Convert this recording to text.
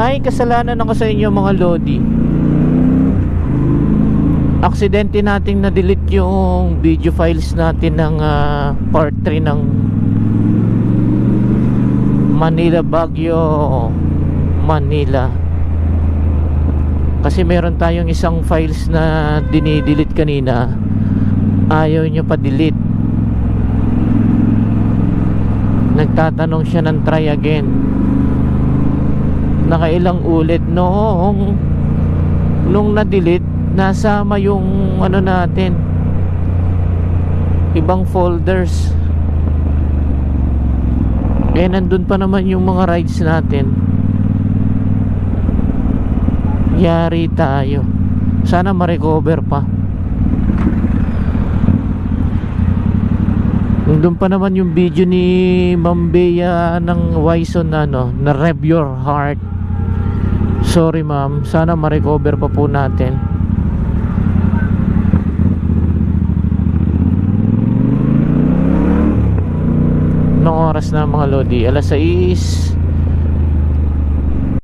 May kasalanan ako sa inyo mga Lodi. Aksidente nating na-delete yung video files natin ng part 3 ng Manila Baguio Manila. Kasi meron tayong isang files na dinidelete kanina, ayaw nyo pa delete. Nagtatanong siya ng try again. Nakailang ulit nung na-delete, nasama yung ano natin, ibang folders. Nandun pa naman yung mga rides natin. Yari tayo. Sana ma-recover pa. Nandun pa naman yung video ni Ma'am Bea ng Wison na Rev Your Heart. Sorry ma'am, sana ma-recover pa po natin. Anong oras na mga Lodi? Alas 6